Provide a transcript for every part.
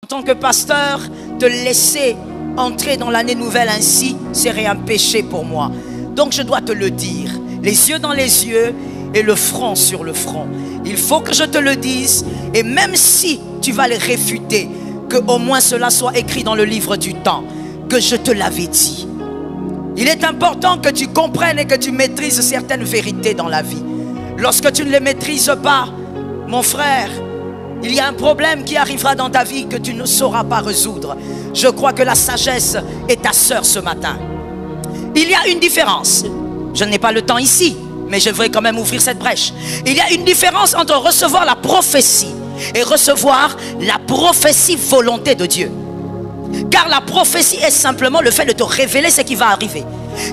tant que pasteur, te laisser entrer dans l'année nouvelle ainsi serait un péché pour moi. Donc je dois te le dire, les yeux dans les yeux et le front sur le front. Il faut que je te le dise, et même si tu vas les réfuter, que au moins cela soit écrit dans le livre du temps, que je te l'avais dit. Il est important que tu comprennes et que tu maîtrises certaines vérités dans la vie. Lorsque tu ne les maîtrises pas, mon frère, il y a un problème qui arrivera dans ta vie que tu ne sauras pas résoudre. Je crois que la sagesse est ta sœur ce matin. Il y a une différence. Je n'ai pas le temps ici, mais je voudrais quand même ouvrir cette brèche. Il y a une différence entre recevoir la prophétie et recevoir la prophétie volonté de Dieu. Car la prophétie est simplement le fait de te révéler ce qui va arriver.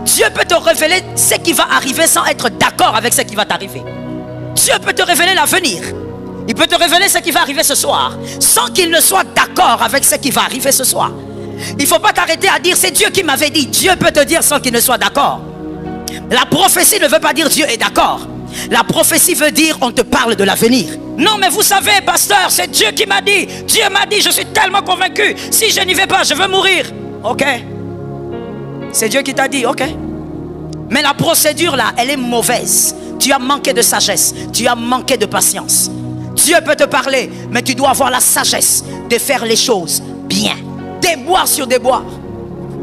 Dieu peut te révéler ce qui va arriver sans être d'accord avec ce qui va t'arriver. Dieu peut te révéler l'avenir. Il peut te révéler ce qui va arriver ce soir sans qu'il ne soit d'accord avec ce qui va arriver ce soir. Il ne faut pas t'arrêter à dire c'est Dieu qui m'avait dit. Dieu peut te dire sans qu'il ne soit d'accord. La prophétie ne veut pas dire Dieu est d'accord. La prophétie veut dire on te parle de l'avenir. Non mais vous savez pasteur, c'est Dieu qui m'a dit. Dieu m'a dit, je suis tellement convaincu. Si je n'y vais pas, je veux mourir. Ok. C'est Dieu qui t'a dit, ok. Mais la procédure là, elle est mauvaise. Tu as manqué de sagesse. Tu as manqué de patience. Dieu peut te parler, mais tu dois avoir la sagesse de faire les choses bien. Déboire sur déboire.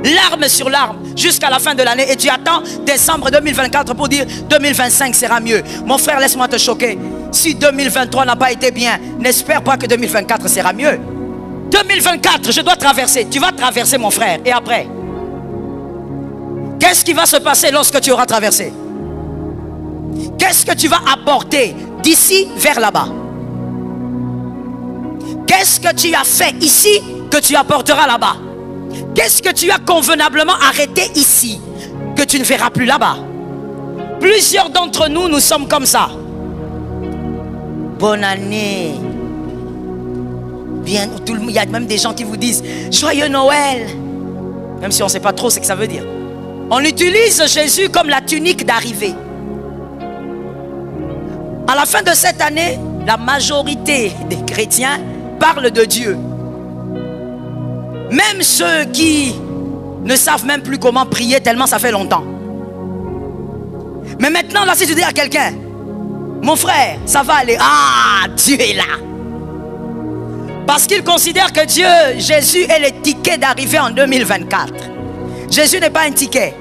Larme sur larme jusqu'à la fin de l'année. Et tu attends décembre 2024 pour dire 2025 sera mieux. Mon frère, laisse-moi te choquer. Si 2023 n'a pas été bien, n'espère pas que 2024 sera mieux. 2024, je dois traverser. Tu vas traverser mon frère. Et après, qu'est-ce qui va se passer lorsque tu auras traversé? Qu'est-ce que tu vas apporter d'ici vers là-bas? Qu'est-ce que tu as fait ici que tu apporteras là-bas? Qu'est-ce que tu as convenablement arrêté ici que tu ne verras plus là-bas? Plusieurs d'entre nous, nous sommes comme ça. Bonne année. Bien, il y a même des gens qui vous disent Joyeux Noël. Même si on ne sait pas trop ce que ça veut dire. On utilise Jésus comme la tunique d'arrivée. À la fin de cette année, la majorité des chrétiens parlent de Dieu. Même ceux qui ne savent même plus comment prier tellement ça fait longtemps. Mais maintenant, là, si tu dis à quelqu'un, mon frère, ça va aller. Ah, Dieu est là. Parce qu'il considère que Dieu, Jésus est le ticket d'arrivée en 2024. Jésus n'est pas un ticket.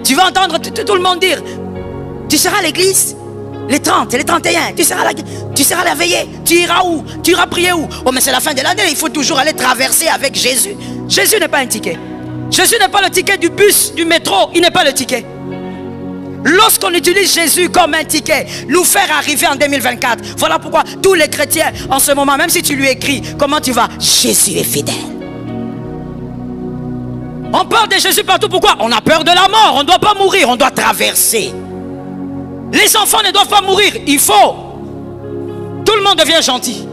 Tu vas entendre tout le monde dire, tu seras à l'église les 30 et les 31, tu seras à la veillée, tu iras où? Tu iras prier où? Oh mais c'est la fin de l'année, il faut toujours aller traverser avec Jésus. Jésus n'est pas un ticket. Jésus n'est pas le ticket du bus, du métro, il n'est pas le ticket. Lorsqu'on utilise Jésus comme un ticket, nous faire arriver en 2024, voilà pourquoi tous les chrétiens en ce moment, même si tu lui écris, comment tu vas? Jésus est fidèle. On parle de Jésus partout, pourquoi? On a peur de la mort, on ne doit pas mourir, on doit traverser. Les enfants ne doivent pas mourir, il faut. Tout le monde devient gentil.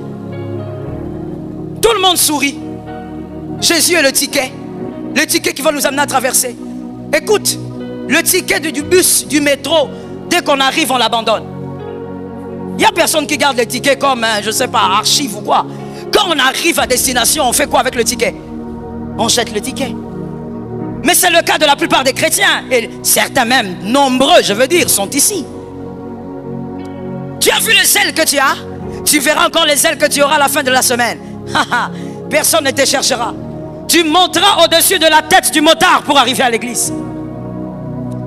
Tout le monde sourit. Jésus est le ticket qui va nous amener à traverser. Écoute, le ticket du bus, du métro, dès qu'on arrive, on l'abandonne. Il n'y a personne qui garde le ticket comme, je ne sais pas, archive ou quoi. Quand on arrive à destination, on fait quoi avec le ticket? On jette le ticket. Mais c'est le cas de la plupart des chrétiens. Et certains même, nombreux, je veux dire, sont ici. Tu as vu les ailes que tu as? Tu verras encore les ailes que tu auras à la fin de la semaine. Personne ne te cherchera. Tu monteras au-dessus de la tête du motard pour arriver à l'église.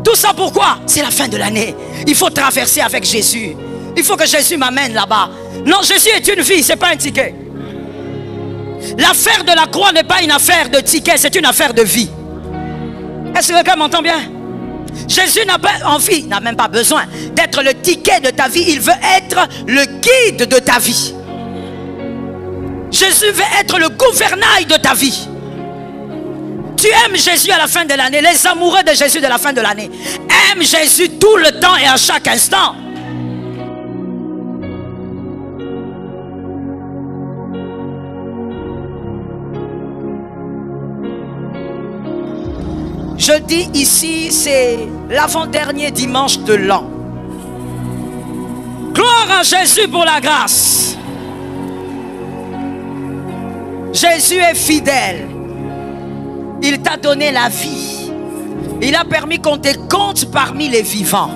Tout ça pourquoi? C'est la fin de l'année. Il faut traverser avec Jésus. Il faut que Jésus m'amène là-bas. Non, Jésus est une vie, ce n'est pas un ticket. L'affaire de la croix n'est pas une affaire de ticket, c'est une affaire de vie. Est-ce que quelqu'un m'entend bien? Jésus n'a pas envie, n'a même pas besoin d'être le ticket de ta vie. Il veut être le guide de ta vie. Jésus veut être le gouvernail de ta vie. Tu aimes Jésus à la fin de l'année. Les amoureux de Jésus de la fin de l'année aiment Jésus tout le temps et à chaque instant. Je dis ici, c'est l'avant-dernier dimanche de l'an. Gloire à Jésus pour la grâce. Jésus est fidèle. Il t'a donné la vie. Il a permis qu'on te compte parmi les vivants.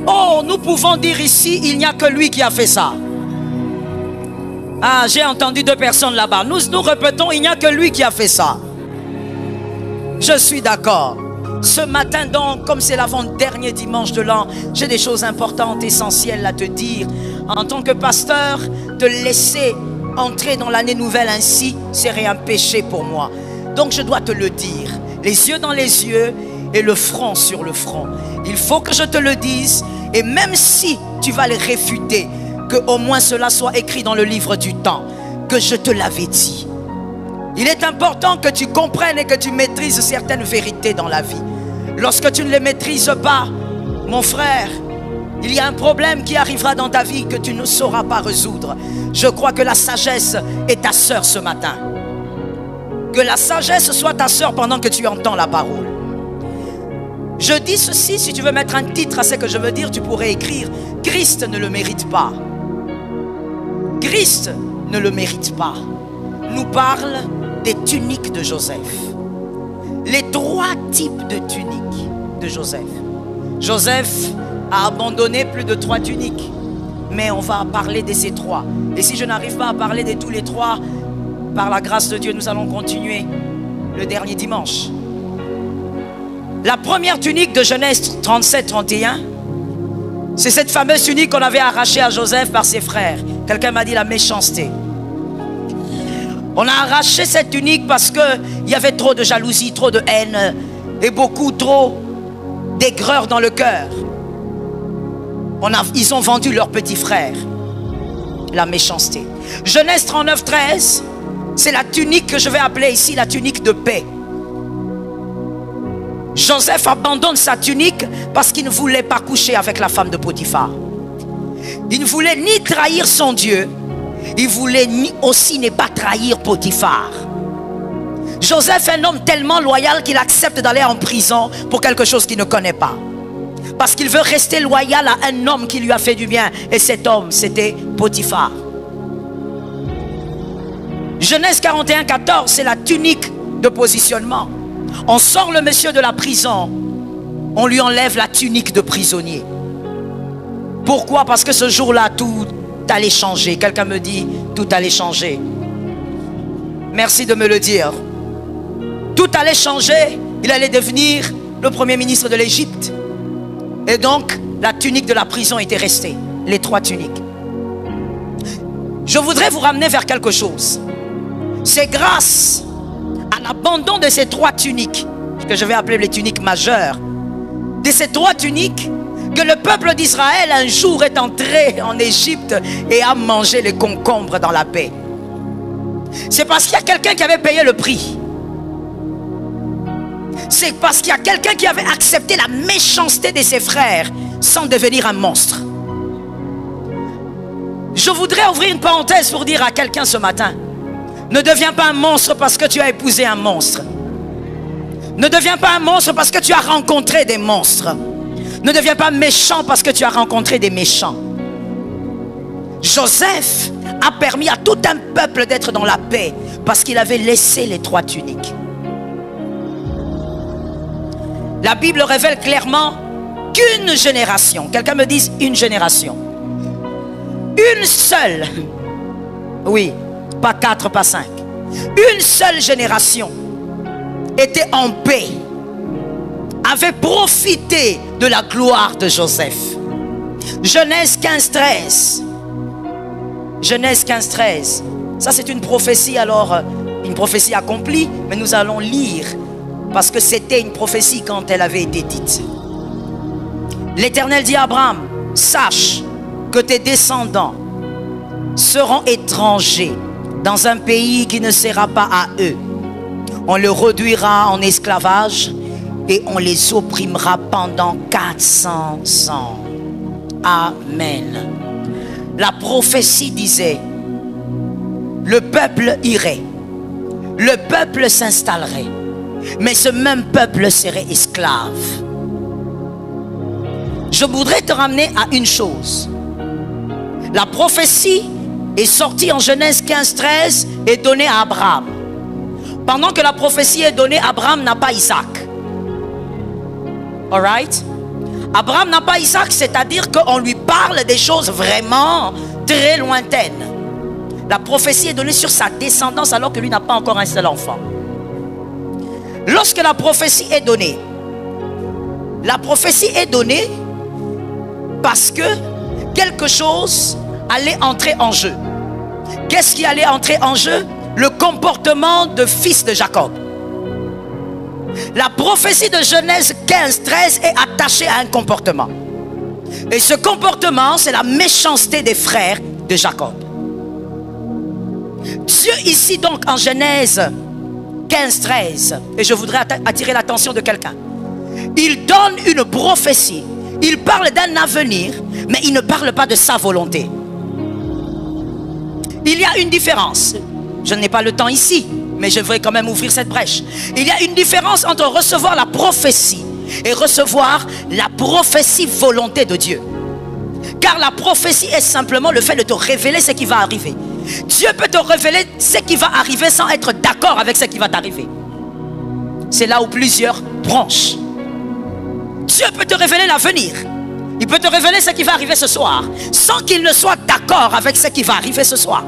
Oh, nous pouvons dire ici, il n'y a que lui qui a fait ça. Ah, j'ai entendu 2 personnes là-bas. Nous répétons, il n'y a que lui qui a fait ça. Je suis d'accord. Ce matin donc, comme c'est l'avant-dernier dimanche de l'an, j'ai des choses importantes, essentielles à te dire. En tant que pasteur, te laisser entrer dans l'année nouvelle ainsi serait un péché pour moi. Donc je dois te le dire, les yeux dans les yeux et le front sur le front. Il faut que je te le dise, et même si tu vas les réfuter, que au moins cela soit écrit dans le livre du temps, que je te l'avais dit. Il est important que tu comprennes et que tu maîtrises certaines vérités dans la vie. Lorsque tu ne les maîtrises pas, mon frère, il y a un problème qui arrivera dans ta vie que tu ne sauras pas résoudre. Je crois que la sagesse est ta sœur ce matin. Que la sagesse soit ta sœur pendant que tu entends la parole. Je dis ceci, si tu veux mettre un titre à ce que je veux dire, tu pourrais écrire « Christ ne le mérite pas ». Christ ne le mérite pas. Nous parle des tuniques de Joseph. Les 3 types de tuniques de Joseph. Joseph a abandonné plus de 3 tuniques. Mais on va parler de ces 3. Et si je n'arrive pas à parler de tous les 3, par la grâce de Dieu, nous allons continuer le dernier dimanche. La première tunique de Genèse 37-31, c'est cette fameuse tunique qu'on avait arrachée à Joseph par ses frères. Quelqu'un m'a dit la méchanceté. On a arraché cette tunique parce qu'il y avait trop de jalousie, trop de haine et beaucoup trop d'aigreur dans le cœur. Ils ont vendu leur petit frère. La méchanceté. Genèse 39-13, c'est la tunique que je vais appeler ici la tunique de paix. Joseph abandonne sa tunique parce qu'il ne voulait pas coucher avec la femme de Potiphar. Il ne voulait ni trahir son Dieu, il voulait aussi ne pas trahir Potiphar. Joseph est un homme tellement loyal qu'il accepte d'aller en prison pour quelque chose qu'il ne connaît pas. Parce qu'il veut rester loyal à un homme qui lui a fait du bien. Et cet homme, c'était Potiphar. Genèse 41-14, c'est la tunique de positionnement. On sort le monsieur de la prison, on lui enlève la tunique de prisonnier. Pourquoi? Parce que ce jour-là, tout allait changer. Quelqu'un me dit, tout allait changer. Merci de me le dire. Tout allait changer. Il allait devenir le premier ministre de l'Égypte. Et donc, la tunique de la prison était restée. Les 3 tuniques. Je voudrais vous ramener vers quelque chose. C'est grâce à l'abandon de ces 3 tuniques, que je vais appeler les tuniques majeures, de ces 3 tuniques, que le peuple d'Israël un jour est entré en Égypte et a mangé les concombres dans la paix. C'est parce qu'il y a quelqu'un qui avait payé le prix. C'est parce qu'il y a quelqu'un qui avait accepté la méchanceté de ses frères sans devenir un monstre. Je voudrais ouvrir une parenthèse pour dire à quelqu'un ce matin: ne deviens pas un monstre parce que tu as épousé un monstre. Ne deviens pas un monstre parce que tu as rencontré des monstres. Ne deviens pas méchant parce que tu as rencontré des méchants. Joseph a permis à tout un peuple d'être dans la paix parce qu'il avait laissé les 3 tuniques. La Bible révèle clairement qu'une génération, quelqu'un me dise une génération, une seule, oui, pas 4, pas 5, une seule génération était en paix, avait profité de la gloire de Joseph. Genèse 15-13. Genèse 15-13. Ça c'est une prophétie, alors une prophétie accomplie, mais nous allons lire parce que c'était une prophétie quand elle avait été dite. L'Éternel dit à Abraham: sache que tes descendants seront étrangers dans un pays qui ne sera pas à eux. On le réduira en esclavage et on les opprimera pendant 400 ans. Amen. La prophétie disait: le peuple irait, le peuple s'installerait, mais ce même peuple serait esclave. Je voudrais te ramener à une chose. La prophétie est sorti en Genèse 15-13 et donné à Abraham. Pendant que la prophétie est donnée, Abraham n'a pas Isaac. Alright? Abraham n'a pas Isaac, c'est-à-dire qu'on lui parle des choses vraiment très lointaines. La prophétie est donnée sur sa descendance alors que lui n'a pas encore un seul enfant. Lorsque la prophétie est donnée parce que quelque chose allait entrer en jeu. Qu'est-ce qui allait entrer en jeu? Le comportement de fils de Jacob. La prophétie de Genèse 15-13 est attachée à un comportement. Et ce comportement, c'est la méchanceté des frères de Jacob. Dieu ici donc en Genèse 15-13, et je voudrais attirer l'attention de quelqu'un. Il donne une prophétie. Il parle d'un avenir, mais il ne parle pas de sa volonté. Il y a une différence. Je n'ai pas le temps ici, mais je voudrais quand même ouvrir cette brèche. Il y a une différence entre recevoir la prophétie et recevoir la prophétie volonté de Dieu. Car la prophétie est simplement le fait de te révéler ce qui va arriver. Dieu peut te révéler ce qui va arriver sans être d'accord avec ce qui va t'arriver. C'est là où plusieurs branchent. Dieu peut te révéler l'avenir. Il peut te révéler ce qui va arriver ce soir sans qu'il ne soit d'accord avec ce qui va arriver ce soir.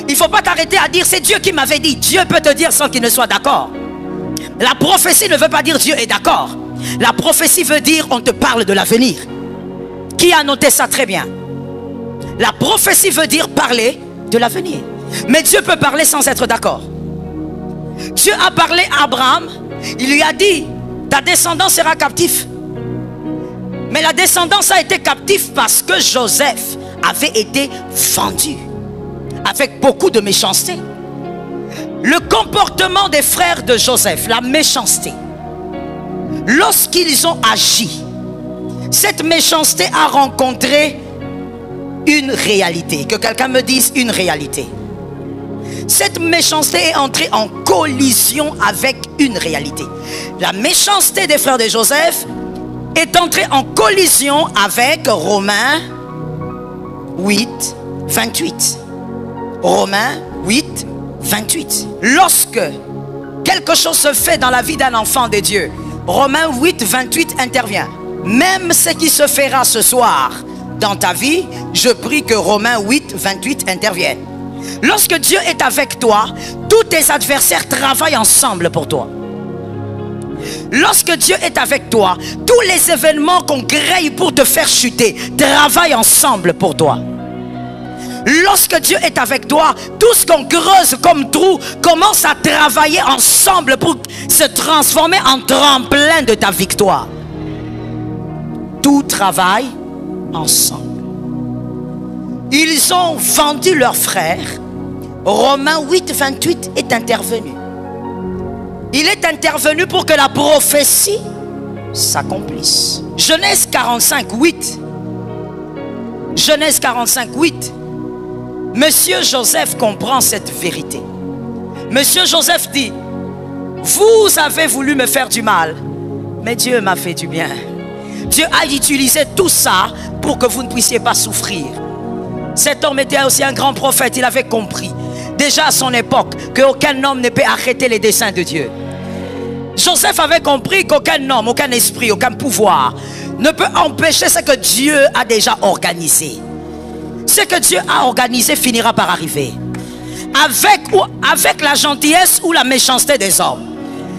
Il ne faut pas t'arrêter à dire c'est Dieu qui m'avait dit. Dieu peut te dire sans qu'il ne soit d'accord. La prophétie ne veut pas dire Dieu est d'accord. La prophétie veut dire on te parle de l'avenir. Qui a noté ça très bien? La prophétie veut dire parler de l'avenir. Mais Dieu peut parler sans être d'accord. Dieu a parlé à Abraham. Il lui a dit ta descendance sera captive. Mais la descendance a été captive parce que Joseph avait été vendu avec beaucoup de méchanceté. Le comportement des frères de Joseph, la méchanceté, lorsqu'ils ont agi, cette méchanceté a rencontré une réalité. Que quelqu'un me dise une réalité. Cette méchanceté est entrée en collision avec une réalité. La méchanceté des frères de Joseph est entrée en collision avec Romains 8, 28. Romains 8, 28. Lorsque quelque chose se fait dans la vie d'un enfant de Dieu, Romains 8, 28 intervient. Même ce qui se fera ce soir dans ta vie, je prie que Romains 8, 28 intervienne. Lorsque Dieu est avec toi, tous tes adversaires travaillent ensemble pour toi. Lorsque Dieu est avec toi, tous les événements qu'on grille pour te faire chuter travaillent ensemble pour toi. Lorsque Dieu est avec toi, tout ce qu'on creuse comme trou commence à travailler ensemble pour se transformer en tremplin de ta victoire. Tout travaille ensemble. Ils ont vendu leurs frères. Romains 8, 28 est intervenu. Il est intervenu pour que la prophétie s'accomplisse. Genèse 45, 8. Genèse 45, 8. Monsieur Joseph comprend cette vérité. Monsieur Joseph dit, vous avez voulu me faire du mal, mais Dieu m'a fait du bien. Dieu a utilisé tout ça pour que vous ne puissiez pas souffrir. Cet homme était aussi un grand prophète. Il avait compris déjà à son époque qu'aucun homme ne peut arrêter les desseins de Dieu. Joseph avait compris qu'aucun homme, aucun esprit, aucun pouvoir ne peut empêcher ce que Dieu a déjà organisé. Ce que Dieu a organisé finira par arriver. Avec la gentillesse ou la méchanceté des hommes,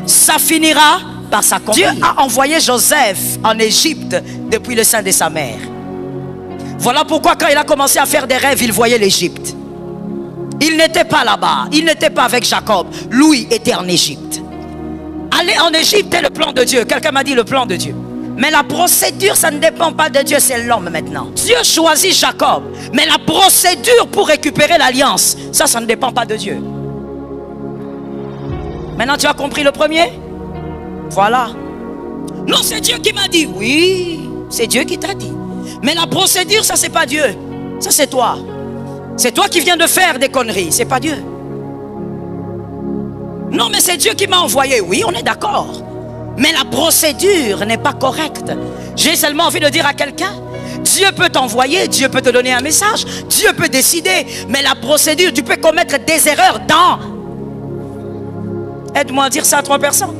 ça finira par s'accomplir. Dieu a envoyé Joseph en Égypte depuis le sein de sa mère. Voilà pourquoi quand il a commencé à faire des rêves, il voyait l'Égypte. Il n'était pas là-bas. Il n'était pas avec Jacob. Lui était en Égypte. Aller en Égypte est le plan de Dieu. Quelqu'un m'a dit le plan de Dieu. Mais la procédure, ça ne dépend pas de Dieu, c'est l'homme maintenant. Dieu choisit Jacob. Mais la procédure pour récupérer l'alliance, ça ne dépend pas de Dieu. Maintenant, tu as compris le premier? Voilà. Non, c'est Dieu qui m'a dit. Oui, c'est Dieu qui t'a dit. Mais la procédure, ça c'est pas Dieu. Ça c'est toi. C'est toi qui viens de faire des conneries. C'est pas Dieu. Non, mais c'est Dieu qui m'a envoyé. Oui, on est d'accord. Mais la procédure n'est pas correcte. J'ai seulement envie de dire à quelqu'un, Dieu peut t'envoyer, Dieu peut te donner un message, Dieu peut décider, mais la procédure, tu peux commettre des erreurs dans... Aide-moi à dire ça à 3 personnes.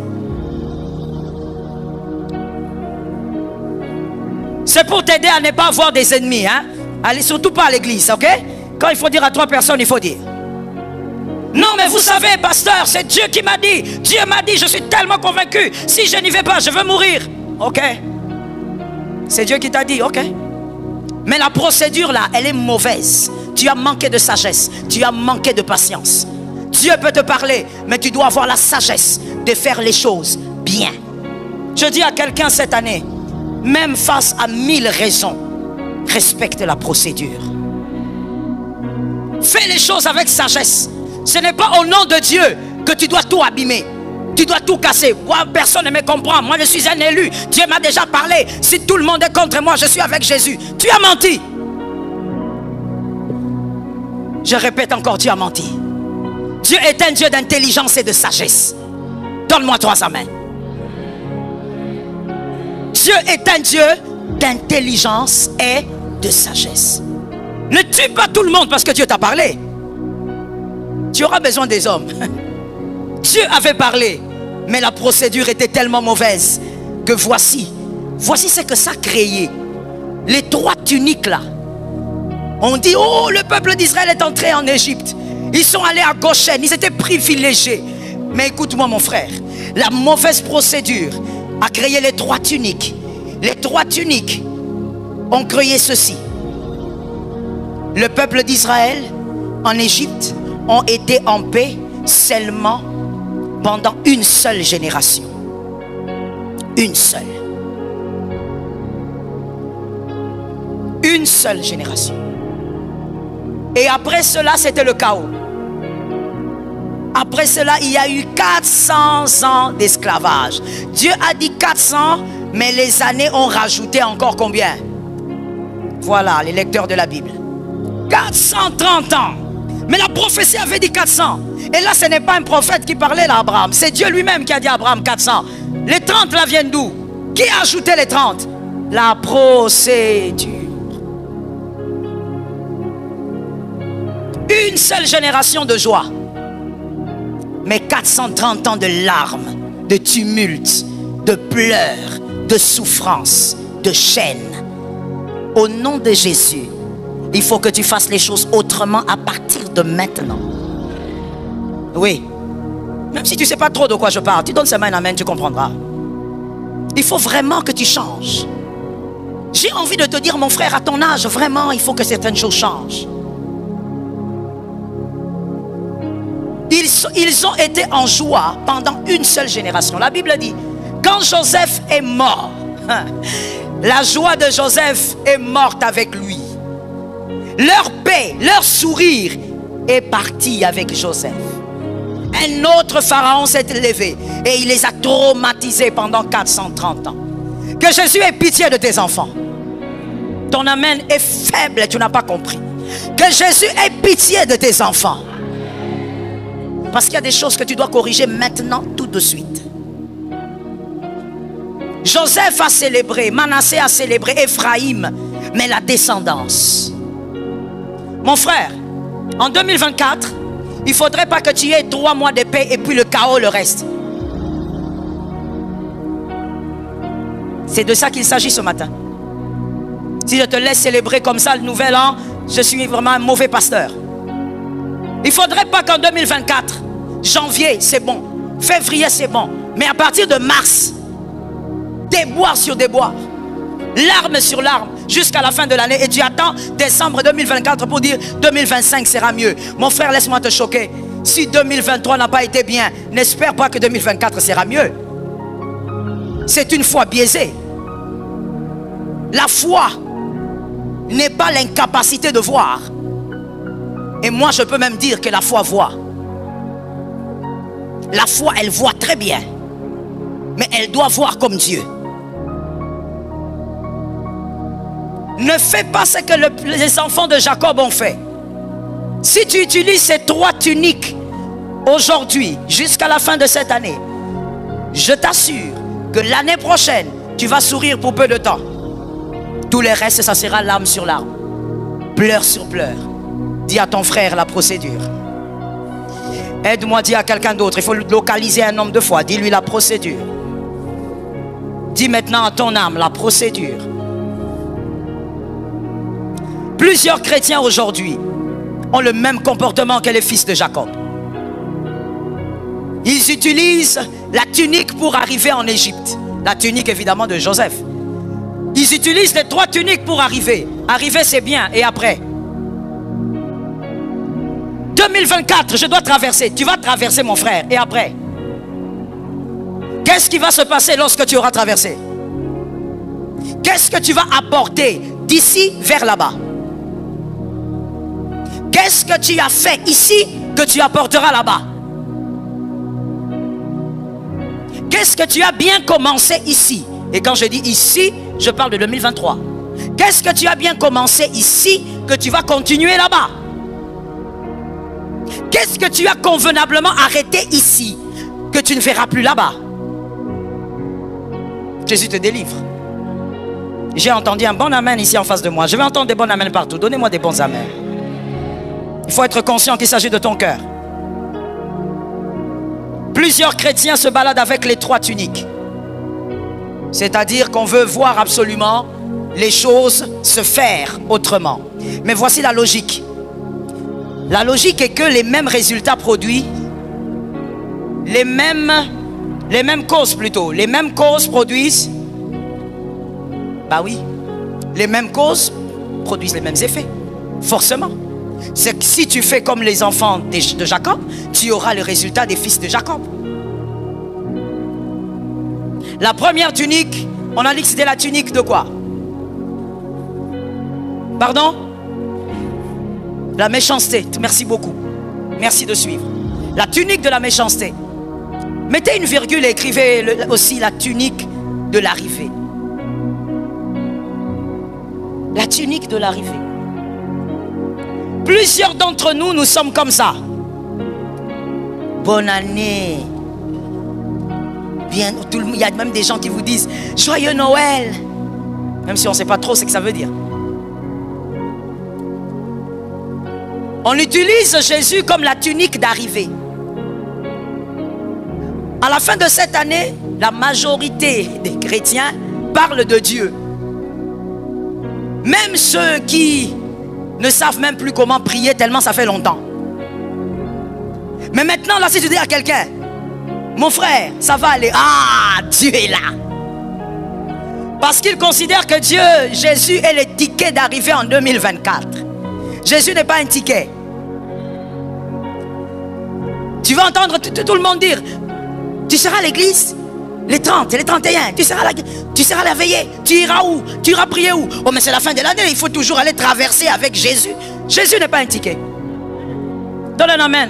C'est pour t'aider à ne pas avoir des ennemis, hein. Allez surtout pas à l'église, ok? Quand il faut dire à 3 personnes, il faut dire. Non, mais vous savez, pasteur, c'est Dieu qui m'a dit. Dieu m'a dit, je suis tellement convaincu. Si je n'y vais pas, je veux mourir. Ok. C'est Dieu qui t'a dit, ok. Mais la procédure là, elle est mauvaise. Tu as manqué de sagesse. Tu as manqué de patience. Dieu peut te parler, mais tu dois avoir la sagesse de faire les choses bien. Je dis à quelqu'un cette année, même face à 1000 raisons, respecte la procédure. Fais les choses avec sagesse. Ce n'est pas au nom de Dieu que tu dois tout abîmer. Tu dois tout casser. Moi, personne ne me comprend. Moi, je suis un élu. Dieu m'a déjà parlé. Si tout le monde est contre moi, je suis avec Jésus. Tu as menti. Je répète encore, tu as menti. Dieu est un Dieu d'intelligence et de sagesse. Donne-moi 3 amens. Dieu est un Dieu d'intelligence et de sagesse. Ne tue pas tout le monde parce que Dieu t'a parlé. Tu auras besoin des hommes. Dieu avait parlé, mais la procédure était tellement mauvaise que voici ce que ça a créé. Les 3 tuniques là. On dit, oh, le peuple d'Israël est entré en Égypte. Ils sont allés à Goshen, ils étaient privilégiés. Mais écoute-moi mon frère, la mauvaise procédure a créé les 3 tuniques. Les 3 tuniques ont créé ceci. Le peuple d'Israël en Égypte ont été en paix seulement pendant une seule génération. Une seule. Une seule génération. Et après cela, c'était le chaos. Après cela, il y a eu 400 ans d'esclavage. Dieu a dit 400, mais les années ont rajouté encore combien? Voilà, les lecteurs de la Bible. 430 ans. Mais la prophétie avait dit 400. Et là, ce n'est pas un prophète qui parlait là, Abraham. C'est Dieu lui-même qui a dit à Abraham 400. Les 30 là viennent d'où? Qui a ajouté les 30? La procédure. Une seule génération de joie. Mais 430 ans de larmes, de tumultes, de pleurs, de souffrances, de chaînes. Au nom de Jésus, il faut que tu fasses les choses autrement à partir de maintenant. Oui. Même si tu ne sais pas trop de quoi je parle, tu donnes seulement un amen, tu comprendras. Il faut vraiment que tu changes. J'ai envie de te dire, mon frère, à ton âge, vraiment, il faut que certaines choses changent. Ils ont été en joie pendant une seule génération. La Bible dit, quand Joseph est mort, la joie de Joseph est morte avec lui. Leur paix, leur sourire est parti avec Joseph. Un autre pharaon s'est levé et il les a traumatisés pendant 430 ans. Que Jésus ait pitié de tes enfants. Ton amen est faible et tu n'as pas compris. Que Jésus ait pitié de tes enfants. Parce qu'il y a des choses que tu dois corriger maintenant, tout de suite. Joseph a célébré, Manassé a célébré, Ephraïm, mais la descendance. Mon frère, en 2024, il ne faudrait pas que tu aies 3 mois de paix et puis le chaos, le reste. C'est de ça qu'il s'agit ce matin. Si je te laisse célébrer comme ça le nouvel an, je suis vraiment un mauvais pasteur. Il ne faudrait pas qu'en 2024, janvier c'est bon, février c'est bon, mais à partir de mars, déboire sur déboire, larmes sur larmes, jusqu'à la fin de l'année. Et tu attends décembre 2024 pour dire 2025 sera mieux. Mon frère, laisse-moi te choquer. Si 2023 n'a pas été bien, n'espère pas que 2024 sera mieux. C'est une foi biaisée. La foi n'est pas l'incapacité de voir. Et moi, je peux même dire que la foi voit. La foi, elle voit très bien. Mais elle doit voir comme Dieu. Ne fais pas ce que les enfants de Jacob ont fait. Si tu utilises ces 3 tuniques aujourd'hui, jusqu'à la fin de cette année, je t'assure que l'année prochaine, tu vas sourire pour peu de temps. Tout le reste, ça sera larme sur larme, pleur sur pleur. Dis à ton frère la procédure. Aide-moi, dis à quelqu'un d'autre. Il faut localiser un homme de foi. Dis-lui la procédure. Dis maintenant à ton âme la procédure. Plusieurs chrétiens aujourd'hui ont le même comportement que les fils de Jacob. Ils utilisent la tunique pour arriver en Égypte. La tunique évidemment de Joseph. Ils utilisent les 3 tuniques pour arriver. Arriver c'est bien, et après 2024, je dois traverser. Tu vas traverser mon frère, et après qu'est-ce qui va se passer lorsque tu auras traversé? Qu'est-ce que tu vas apporter d'ici vers là-bas? Qu'est-ce que tu as fait ici que tu apporteras là-bas? Qu'est-ce que tu as bien commencé ici? Et quand je dis ici, je parle de 2023. Qu'est-ce que tu as bien commencé ici que tu vas continuer là-bas? Qu'est-ce que tu as convenablement arrêté ici que tu ne feras plus là-bas? Jésus te délivre. J'ai entendu un bon amen ici en face de moi. Je vais entendre des bons amens partout. Donnez-moi des bons amens. Il faut être conscient qu'il s'agit de ton cœur. Plusieurs chrétiens se baladent avec les 3 tuniques. C'est-à-dire qu'on veut voir absolument les choses se faire autrement. Mais voici la logique. La logique est que les mêmes résultats produits, les mêmes causes plutôt, les mêmes causes produisent, bah oui, les mêmes causes produisent les mêmes effets, forcément. C'est que si tu fais comme les enfants de Jacob, tu auras le résultat des fils de Jacob. La première tunique, on a dit que c'était la tunique de quoi? Pardon? La méchanceté. Merci beaucoup. Merci de suivre. La tunique de la méchanceté. Mettez une virgule et écrivez aussi la tunique de l'arrivée. La tunique de l'arrivée. Plusieurs d'entre nous, nous sommes comme ça. Bonne année. Bien, il y a même des gens qui vous disent Joyeux Noël. Même si on ne sait pas trop ce que ça veut dire. On utilise Jésus comme la tunique d'arrivée. À la fin de cette année, la majorité des chrétiens parlent de Dieu. Même ceux qui ne savent même plus comment prier tellement ça fait longtemps. Mais maintenant, là, si tu dis à quelqu'un, mon frère, ça va aller. Ah, Dieu est là. Parce qu'il considère que Dieu, Jésus est le ticket d'arrivée en 2024. Jésus n'est pas un ticket. Tu vas entendre tout le monde dire, tu seras à l'église les 30 et les 31, tu seras la veillée, tu iras où? Tu iras prier où? Oh mais c'est la fin de l'année, il faut toujours aller traverser avec Jésus. Jésus n'est pas un ticket. Donne un amen.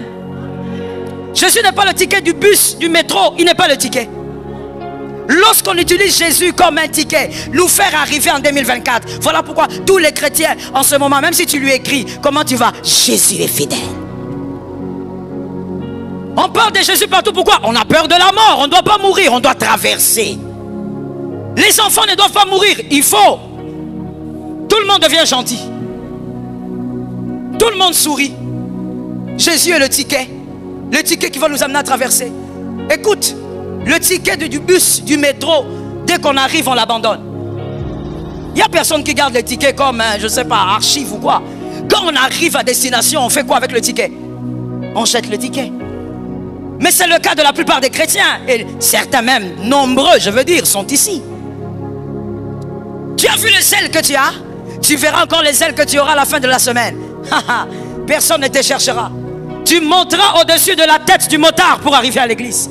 Jésus n'est pas le ticket du bus, du métro, il n'est pas le ticket. Lorsqu'on utilise Jésus comme un ticket, nous faire arriver en 2024, voilà pourquoi tous les chrétiens en ce moment, même si tu lui écris, comment tu vas? Jésus est fidèle. On parle de Jésus partout, pourquoi? On a peur de la mort, on ne doit pas mourir, on doit traverser. Les enfants ne doivent pas mourir, il faut. Tout le monde devient gentil. Tout le monde sourit. Jésus est le ticket qui va nous amener à traverser. Écoute, le ticket du bus, du métro, dès qu'on arrive, on l'abandonne. Il n'y a personne qui garde le ticket comme, je ne sais pas, archive ou quoi. Quand on arrive à destination, on fait quoi avec le ticket? On jette le ticket. Mais c'est le cas de la plupart des chrétiens. Et certains même, nombreux, je veux dire, sont ici. Tu as vu les ailes que tu as? Tu verras encore les ailes que tu auras à la fin de la semaine. Personne ne te cherchera. Tu monteras au-dessus de la tête du motard pour arriver à l'église.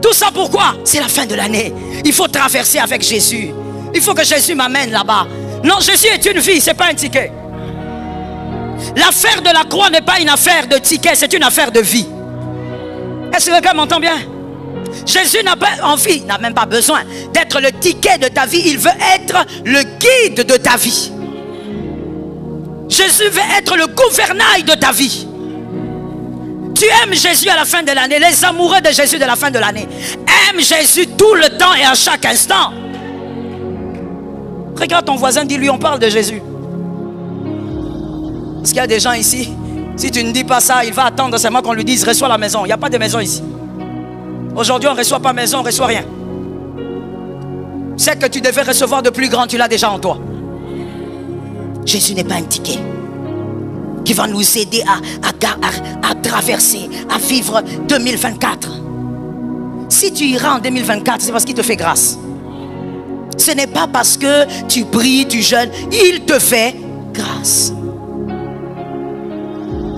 Tout ça pourquoi? C'est la fin de l'année. Il faut traverser avec Jésus. Il faut que Jésus m'amène là-bas. Non, Jésus est une vie, ce n'est pas un ticket. L'affaire de la croix n'est pas une affaire de ticket, c'est une affaire de vie. Est-ce que quelqu'un m'entend bien? Jésus n'a pas envie, n'a même pas besoin d'être le ticket de ta vie. Il veut être le guide de ta vie. Jésus veut être le gouvernail de ta vie. Tu aimes Jésus à la fin de l'année. Les amoureux de Jésus de la fin de l'année aiment Jésus tout le temps et à chaque instant. Regarde ton voisin, dis-lui, on parle de Jésus. Parce qu'il y a des gens ici, si tu ne dis pas ça, il va attendre seulement qu'on lui dise, reçois la maison. Il n'y a pas de maison ici. Aujourd'hui, on ne reçoit pas maison, on ne reçoit rien. Ce que tu devais recevoir de plus grand, tu l'as déjà en toi. Jésus n'est pas un ticket qui va nous aider à traverser, à vivre 2024. Si tu iras en 2024, c'est parce qu'il te fait grâce. Ce n'est pas parce que tu pries, tu jeûnes, il te fait grâce.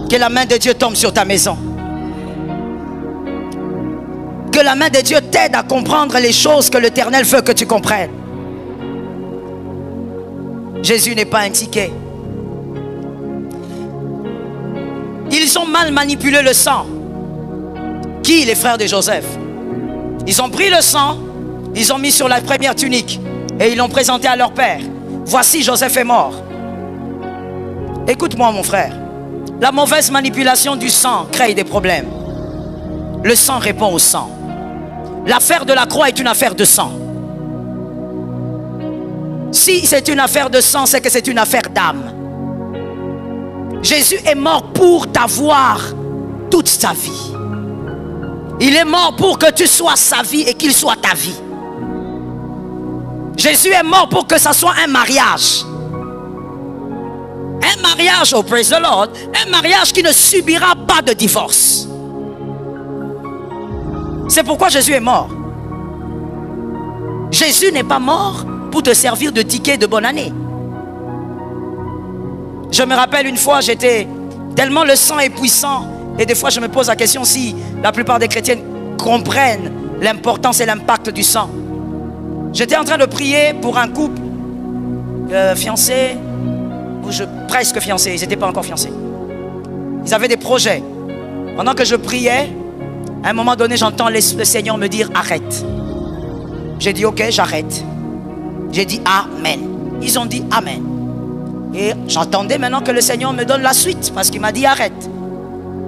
Que la main de Dieu tombe sur ta maison. Que la main de Dieu t'aide à comprendre les choses que l'Éternel veut que tu comprennes. Jésus n'est pas un ticket. Ils ont mal manipulé le sang. Qui? Les frères de Joseph. Ils ont pris le sang, ils ont mis sur la première tunique et ils l'ont présenté à leur père. Voici, Joseph est mort. Écoute-moi, mon frère. La mauvaise manipulation du sang crée des problèmes. Le sang répond au sang. L'affaire de la croix est une affaire de sang. Si c'est une affaire de sang, c'est que c'est une affaire d'âme. Jésus est mort pour t'avoir toute sa vie. Il est mort pour que tu sois sa vie et qu'il soit ta vie. Jésus est mort pour que ça soit un mariage. Un mariage, oh praise the Lord, un mariage qui ne subira pas de divorce. C'est pourquoi Jésus est mort. Jésus n'est pas mort pour te servir de ticket de bonne année. Je me rappelle une fois, j'étais tellement le sang est puissant et des fois je me pose la question si la plupart des chrétiens comprennent l'importance et l'impact du sang. J'étais en train de prier pour un couple fiancé, ou presque fiancé, ils n'étaient pas encore fiancés. Ils avaient des projets. Pendant que je priais, à un moment donné, j'entends le Seigneur me dire arrête. J'ai dit ok, j'arrête. J'ai dit amen. Ils ont dit amen. Et j'entendais maintenant que le Seigneur me donne la suite parce qu'il m'a dit arrête.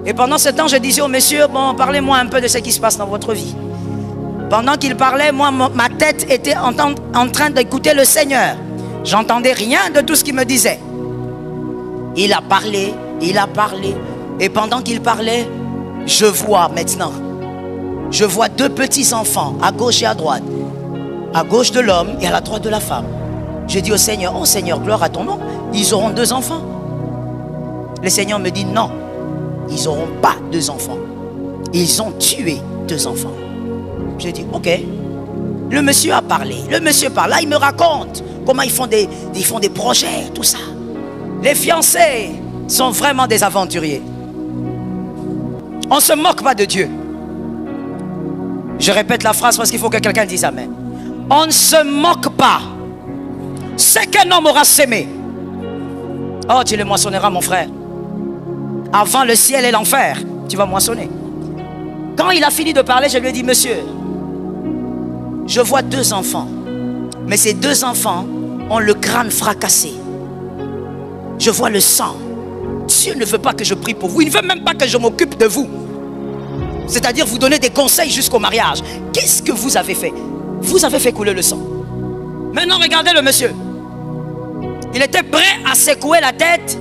Et pendant ce temps, je disais au monsieur, bon, parlez-moi un peu de ce qui se passe dans votre vie. Pendant qu'il parlait, moi, ma tête était en train d'écouter le Seigneur. J'entendais rien de tout ce qu'il me disait. Il a parlé, il a parlé. Et pendant qu'il parlait, je vois maintenant. Je vois deux petits enfants à gauche et à droite. À gauche de l'homme et à la droite de la femme. Je dis au Seigneur, oh Seigneur, gloire à ton nom. Ils auront 2 enfants. Le Seigneur me dit non. Ils n'auront pas 2 enfants. Ils ont tué 2 enfants. J'ai dit ok. Le monsieur a parlé. Le monsieur parle. Là, il me raconte comment ils font des projets, tout ça. Les fiancés sont vraiment des aventuriers. On ne se moque pas de Dieu. Je répète la phrase parce qu'il faut que quelqu'un dise amen. On ne se moque pas. Ce qu'un homme aura sémé, oh, tu le moissonneras, mon frère. Avant le ciel et l'enfer, tu vas moissonner. Quand il a fini de parler, je lui ai dit, monsieur, je vois 2 enfants. Mais ces 2 enfants ont le crâne fracassé. Je vois le sang. Dieu ne veut pas que je prie pour vous. Il ne veut même pas que je m'occupe de vous. C'est-à-dire vous donner des conseils jusqu'au mariage. Qu'est-ce que vous avez fait? Vous avez fait couler le sang. Maintenant, regardez le monsieur. Il était prêt à secouer la tête.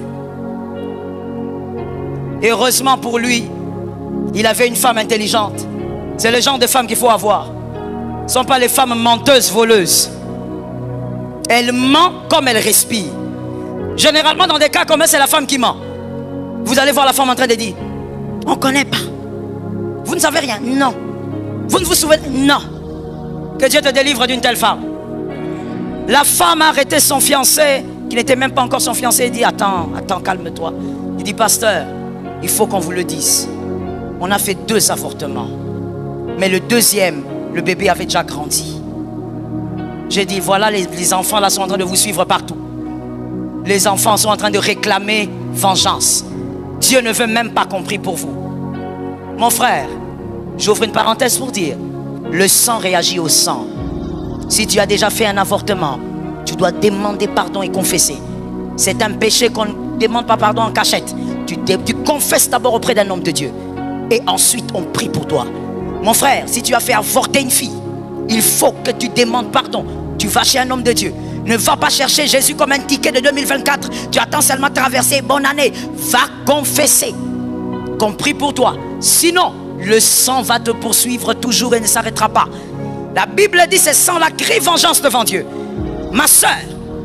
Et heureusement pour lui, il avait une femme intelligente. C'est le genre de femme qu'il faut avoir. Ce ne sont pas les femmes menteuses, voleuses. Elle ment comme elle respire. Généralement, dans des cas comme ça, c'est la femme qui ment. Vous allez voir la femme en train de dire, on ne connaît pas. Vous ne savez rien? Non. Vous ne vous souvenez? Non. Que Dieu te délivre d'une telle femme. La femme a arrêté son fiancé, qui n'était même pas encore son fiancé. Il dit, attends, calme-toi. Il dit, pasteur, il faut qu'on vous le dise. On a fait 2 avortements. Mais le 2e, le bébé avait déjà grandi. J'ai dit, voilà, les enfants là sont en train de vous suivre partout. Les enfants sont en train de réclamer vengeance. Dieu ne veut même pas qu'on prie pour vous. Mon frère, j'ouvre une parenthèse pour dire, le sang réagit au sang. Si tu as déjà fait un avortement, tu dois demander pardon et confesser. C'est un péché qu'on ne demande pas pardon en cachette. Tu confesses d'abord auprès d'un homme de Dieu. Et ensuite, on prie pour toi. Mon frère, si tu as fait avorter une fille, il faut que tu demandes pardon. Tu vas chez un homme de Dieu. Ne va pas chercher Jésus comme un ticket de 2024. Tu attends seulement traverser. Bonne année. Va confesser. Compris pour toi. Sinon, le sang va te poursuivre toujours et ne s'arrêtera pas. La Bible dit ce sang-là crie vengeance devant Dieu. Ma soeur,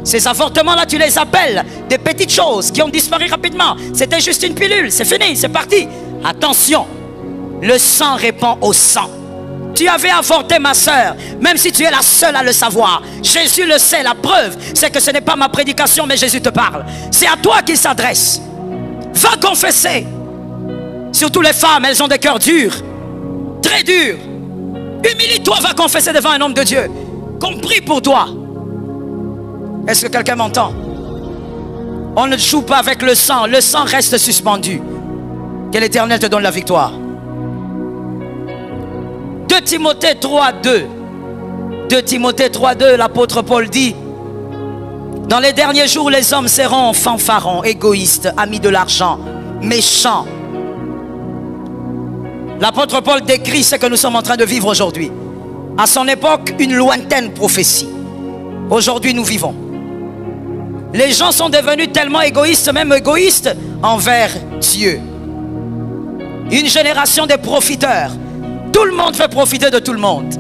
ces avortements-là, tu les appelles des petites choses qui ont disparu rapidement. C'était juste une pilule, c'est fini, c'est parti. Attention, le sang répond au sang. Tu avais avorté, ma soeur, même si tu es la seule à le savoir. Jésus le sait, la preuve, c'est que ce n'est pas ma prédication, mais Jésus te parle. C'est à toi qu'il s'adresse. Va confesser. Surtout les femmes, elles ont des cœurs durs, très durs. Humilie-toi, va confesser devant un homme de Dieu. Compris pour toi. Est-ce que quelqu'un m'entend? On ne joue pas avec le sang reste suspendu. Que l'Éternel te donne la victoire. 2 Timothée 3:2. 2 Timothée 3:2, l'apôtre Paul dit: dans les derniers jours, les hommes seront fanfarons, égoïstes, amis de l'argent, méchants. L'apôtre Paul décrit ce que nous sommes en train de vivre aujourd'hui. À son époque, une lointaine prophétie. Aujourd'hui, nous vivons. Les gens sont devenus tellement égoïstes, même égoïstes envers Dieu. Une génération de profiteurs. Tout le monde veut profiter de tout le monde.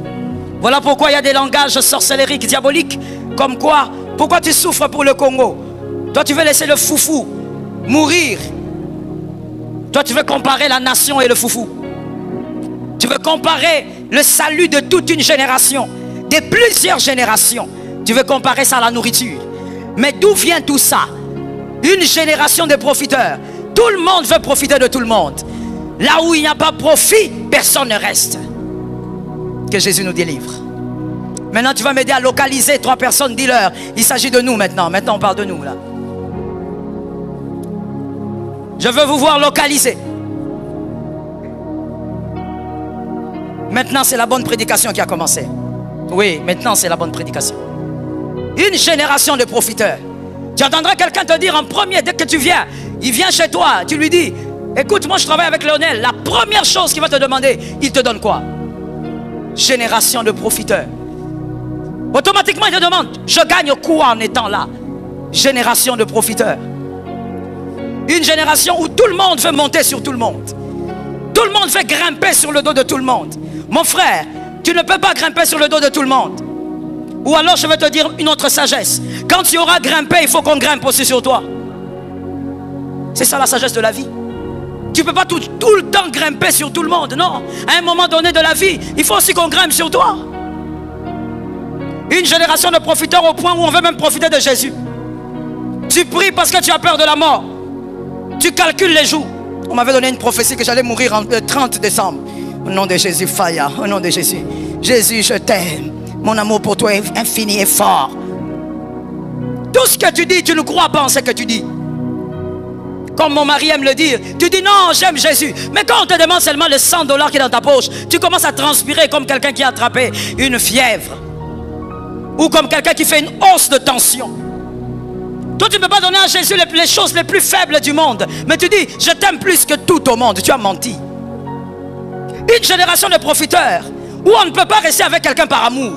Voilà pourquoi il y a des langages sorcellériques, diaboliques. Comme quoi, pourquoi tu souffres pour le Congo? Toi, tu veux laisser le foufou mourir. Toi, tu veux comparer la nation et le foufou. Tu veux comparer le salut de toute une génération, de plusieurs générations. Tu veux comparer ça à la nourriture. Mais d'où vient tout ça? Une génération de profiteurs. Tout le monde veut profiter de tout le monde. Là où il n'y a pas profit, personne ne reste. Que Jésus nous délivre. Maintenant, tu vas m'aider à localiser 3 personnes. Dis-leur, il s'agit de nous maintenant. Maintenant, on parle de nous là. Je veux vous voir localiser. Maintenant, c'est la bonne prédication qui a commencé. Oui, maintenant, c'est la bonne prédication. Une génération de profiteurs. Tu entendras quelqu'un te dire en premier, dès que tu viens, il vient chez toi, tu lui dis: écoute, moi je travaille avec Lionel. La première chose qu'il va te demander, il te donne quoi? Génération de profiteurs. Automatiquement, il te demande: je gagne quoi en étant là? Génération de profiteurs. Une génération où tout le monde veut monter sur tout le monde. Tout le monde veut grimper sur le dos de tout le monde. Mon frère, tu ne peux pas grimper sur le dos de tout le monde. Ou alors je vais te dire une autre sagesse. Quand tu auras grimpé, il faut qu'on grimpe aussi sur toi. C'est ça la sagesse de la vie. Tu ne peux pas tout le temps grimper sur tout le monde. Non, à un moment donné de la vie, il faut aussi qu'on grimpe sur toi. Une génération de profiteurs au point où on veut même profiter de Jésus. Tu pries parce que tu as peur de la mort. Tu calcules les jours. On m'avait donné une prophétie que j'allais mourir le 30 décembre. Au nom de Jésus, Faya. Au nom de Jésus. Jésus, je t'aime. Mon amour pour toi est infini et fort. Tout ce que tu dis, tu ne crois pas en ce que tu dis. Comme mon mari aime le dire, tu dis non, j'aime Jésus. Mais quand on te demande seulement les 100 $ qui est dans ta poche, tu commences à transpirer comme quelqu'un qui a attrapé une fièvre. Ou comme quelqu'un qui fait une hausse de tension. Toi, tu ne peux pas donner à Jésus les choses les plus faibles du monde. Mais tu dis, je t'aime plus que tout au monde. Tu as menti. Une génération de profiteurs où on ne peut pas rester avec quelqu'un par amour.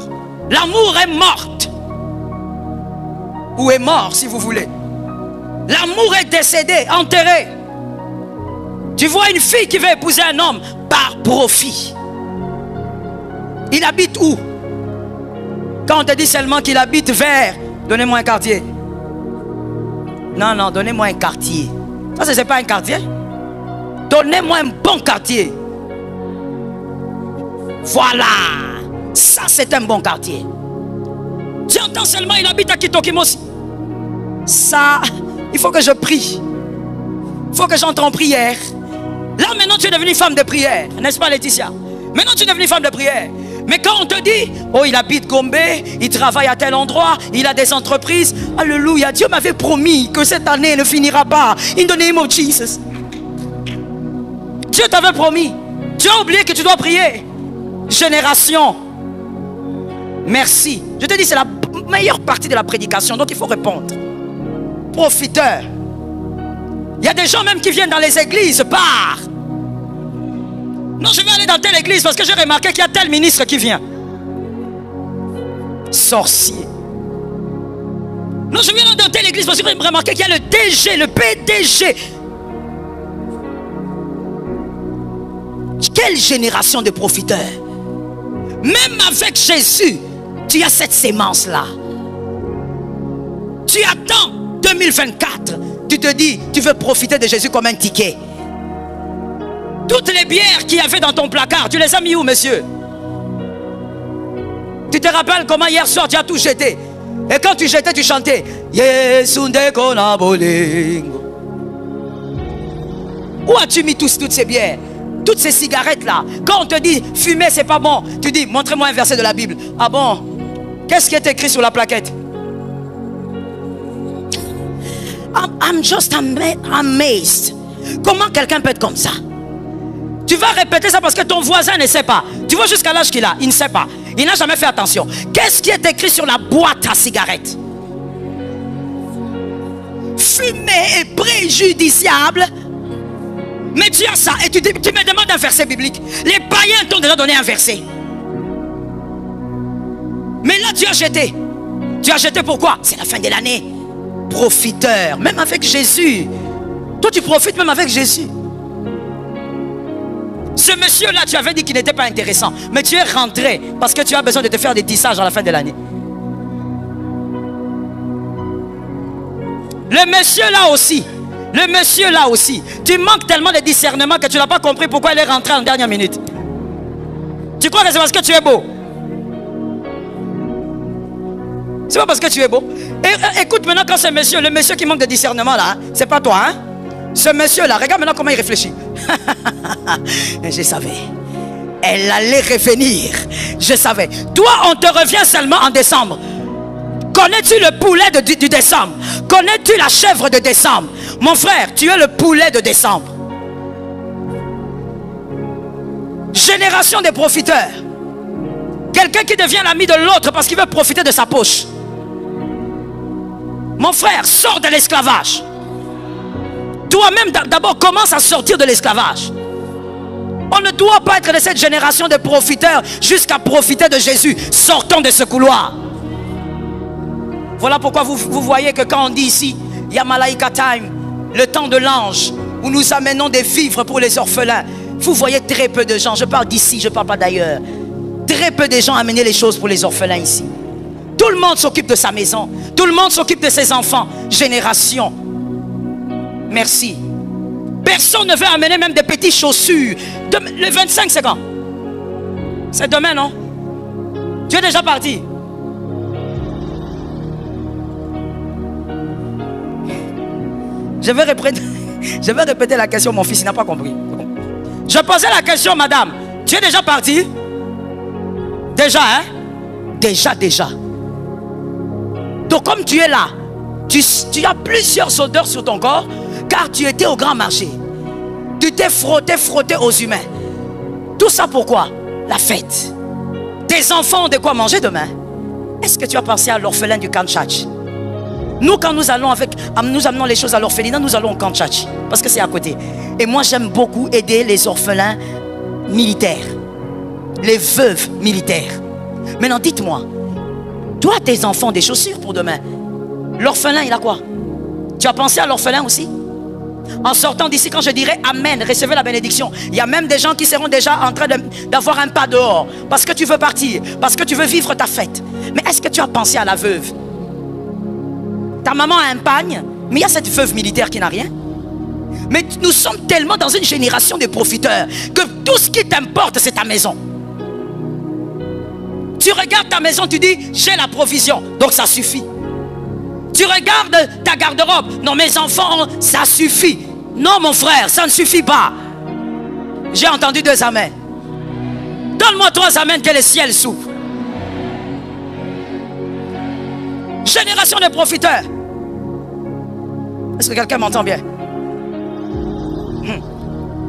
L'amour est morte. Ou est mort, si vous voulez. L'amour est décédé, enterré. Tu vois une fille qui veut épouser un homme par profit. Il habite où? Quand on te dit seulement qu'il habite vers, donnez-moi un quartier. Non, non, donnez-moi un quartier. Ça, c'est pas un quartier. Donnez-moi un bon quartier. Voilà. Ça, c'est un bon quartier. Tu entends seulement, il habite à Kitokimosi. Ça, il faut que je prie. Il faut que j'entre en prière. Là, maintenant, tu es devenue femme de prière. N'est-ce pas, Laetitia? Maintenant, tu es devenue femme de prière. Mais quand on te dit, oh, il habite Gombe, il travaille à tel endroit, il a des entreprises. Alléluia, Dieu m'avait promis que cette année ne finira pas. In the name of Jesus. Dieu t'avait promis. Tu as oublié que tu dois prier. Génération. Merci. Je te dis, c'est la meilleure partie de la prédication, donc il faut répondre. Profiteur. Il y a des gens même qui viennent dans les églises par. Non, je vais aller dans telle église parce que j'ai remarqué qu'il y a tel ministre qui vient. Sorcier. Non, je viens d'entrer l'église parce que vous remarquez qu'il y a le DG, le PDG. Quelle génération de profiteurs. Même avec Jésus, tu as cette sémence-là. Tu attends 2024. Tu te dis, tu veux profiter de Jésus comme un ticket. Toutes les bières qu'il y avait dans ton placard, tu les as mis où, monsieur? Tu te rappelles comment hier soir tu as tout jeté? Et quand tu jetais, tu chantais où as-tu mis toutes ces bières? Toutes ces cigarettes-là. Quand on te dit fumer, c'est pas bon, tu dis montrez-moi un verset de la Bible. Ah bon? Qu'est-ce qui est écrit sur la plaquette? I'm just amazed. Comment quelqu'un peut être comme ça? Tu vas répéter ça parce que ton voisin ne sait pas. Tu vois jusqu'à l'âge qu'il a, il ne sait pas. Il n'a jamais fait attention. Qu'est-ce qui est écrit sur la boîte à cigarettes? Fumer est préjudiciable. Mais tu as ça et tu me demandes un verset biblique. Les païens t'ont déjà donné un verset. Mais là tu as jeté. Tu as jeté pourquoi? C'est la fin de l'année. Profiteur, même avec Jésus. Toi tu profites même avec Jésus. Ce monsieur-là, tu avais dit qu'il n'était pas intéressant. Mais tu es rentré parce que tu as besoin de te faire des tissages à la fin de l'année. Le monsieur là aussi. Le monsieur là aussi. Tu manques tellement de discernement que tu n'as pas compris pourquoi il est rentré en dernière minute. Tu crois que c'est parce que tu es beau? C'est pas parce que tu es beau. Et, écoute maintenant quand ce monsieur, le monsieur qui manque de discernement là, hein, c'est pas toi, hein? Ce monsieur là, regarde maintenant comment il réfléchit. Je savais. Elle allait revenir. Je savais. Toi, on te revient seulement en décembre. Connais-tu le poulet du décembre? Connais-tu la chèvre de décembre? Mon frère, tu es le poulet de décembre. Génération des profiteurs. Quelqu'un qui devient l'ami de l'autre parce qu'il veut profiter de sa poche. Mon frère, sors de l'esclavage. Toi-même d'abord commence à sortir de l'esclavage. On ne doit pas être de cette génération de profiteurs jusqu'à profiter de Jésus. Sortons de ce couloir. Voilà pourquoi vous voyez que quand on dit ici Yamalaika Time, le temps de l'ange, où nous amenons des vivres pour les orphelins, vous voyez très peu de gens, je parle d'ici, je ne parle pas d'ailleurs, très peu de gens amener les choses pour les orphelins ici. Tout le monde s'occupe de sa maison, tout le monde s'occupe de ses enfants. Génération, merci. Personne ne veut amener même des petites chaussures. Le 25 c'est quand? C'est demain, non? Tu es déjà parti? Je vais répéter la question, mon fils, il n'a pas compris. Je posais la question, madame. Tu es déjà parti? Déjà, hein? Déjà. Donc, comme tu es là, tu as plusieurs odeurs sur ton corps, car tu étais au grand marché. Tu t'es frotté aux humains. Tout ça pourquoi? La fête. Tes enfants ont de quoi manger demain. Est-ce que tu as pensé à l'orphelin du camp Tchatch? Nous, quand nous amenons les choses à l'orphelinat, nous allons au camp Tchatch, parce que c'est à côté. Et moi, j'aime beaucoup aider les orphelins militaires, les veuves militaires. Maintenant, dites-moi, toi, tes enfants ont des chaussures pour demain. L'orphelin, il a quoi? Tu as pensé à l'orphelin aussi? En sortant d'ici, quand je dirai Amen, recevez la bénédiction. Il y a même des gens qui seront déjà en train d'avoir un pas dehors, parce que tu veux partir, parce que tu veux vivre ta fête. Mais est-ce que tu as pensé à la veuve? Ta maman a un pagne, mais il y a cette veuve militaire qui n'a rien. Mais nous sommes tellement dans une génération de profiteurs que tout ce qui t'importe, c'est ta maison. Tu regardes ta maison, tu dis, j'ai la provision, donc ça suffit. Tu regardes ta garde-robe, non, mes enfants, ça suffit. Non, mon frère, ça ne suffit pas. J'ai entendu 2 amens. Donne-moi 3 amens que le ciel s'ouvre. Génération de profiteurs. Est-ce que quelqu'un m'entend bien?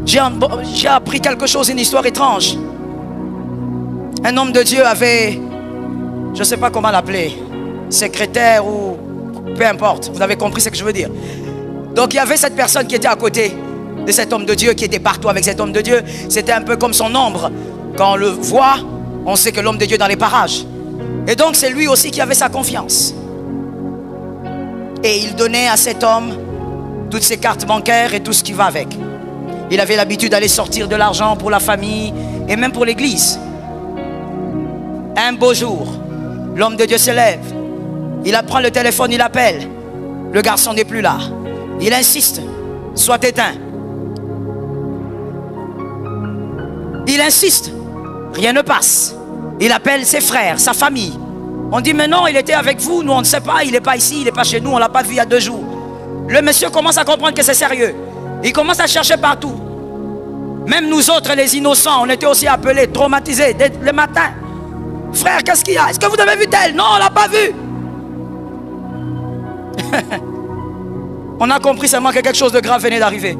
J'ai appris quelque chose, une histoire étrange. Un homme de Dieu avait, je ne sais pas comment l'appeler, secrétaire ou peu importe, vous avez compris ce que je veux dire. Donc il y avait cette personne qui était à côté de cet homme de Dieu, qui était partout avec cet homme de Dieu. C'était un peu comme son ombre. Quand on le voit, on sait que l'homme de Dieu est dans les parages. Et donc c'est lui aussi qui avait sa confiance. Et il donnait à cet homme toutes ses cartes bancaires et tout ce qui va avec. Il avait l'habitude d'aller sortir de l'argent pour la famille et même pour l'église. Un beau jour, l'homme de Dieu se lève. Il prend le téléphone, il appelle. Le garçon n'est plus là. Il insiste, soit éteint. Il insiste, rien ne passe. Il appelle ses frères, sa famille. On dit, mais non, il était avec vous, nous on ne sait pas, il n'est pas ici, il n'est pas chez nous, on ne l'a pas vu il y a 2 jours. Le monsieur commence à comprendre que c'est sérieux. Il commence à chercher partout. Même nous autres, les innocents, on était aussi appelés, traumatisés, dès le matin. Frère, qu'est-ce qu'il y a? Est-ce que vous avez vu tel? Non, on ne l'a pas vu. On a compris seulement que quelque chose de grave venait d'arriver.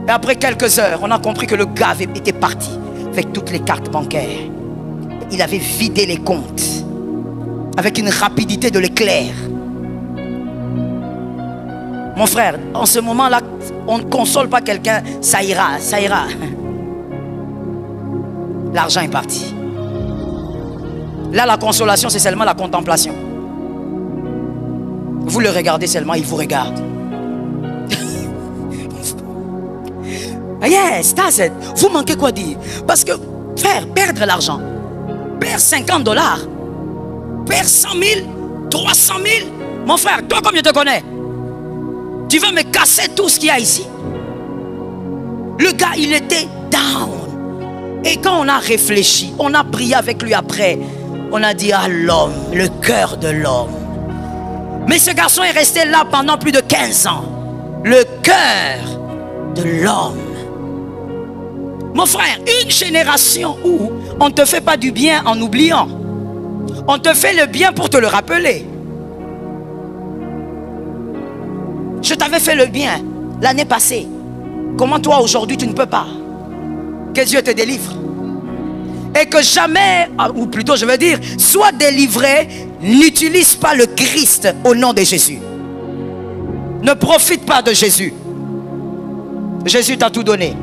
Et après quelques heures, on a compris que le gars était parti avec toutes les cartes bancaires. Il avait vidé les comptes avec une rapidité de l'éclair. Mon frère, en ce moment-là, on ne console pas quelqu'un, ça ira, ça ira. L'argent est parti. Là, la consolation, c'est seulement la contemplation. Vous le regardez seulement, il vous regarde. Yes, that's it. Vous manquez quoi dire? Parce que, frère, perdre l'argent, perdre $50, perdre 100 000, 300 000. Mon frère, toi comme je te connais, tu veux me casser tout ce qu'il y a ici. Le gars, il était down. Et quand on a réfléchi, on a prié avec lui après, on a dit, ah l'homme, le cœur de l'homme. Mais ce garçon est resté là pendant plus de 15 ans. Le cœur de l'homme. Mon frère, une génération où on ne te fait pas du bien en oubliant. On te fait le bien pour te le rappeler. Je t'avais fait le bien l'année passée. Comment toi aujourd'hui tu ne peux pas? Que Dieu te délivre. Et que jamais, ou plutôt je veux dire, sois délivré, n'utilise pas le Christ au nom de Jésus. Ne profite pas de Jésus. Jésus t'a tout donné.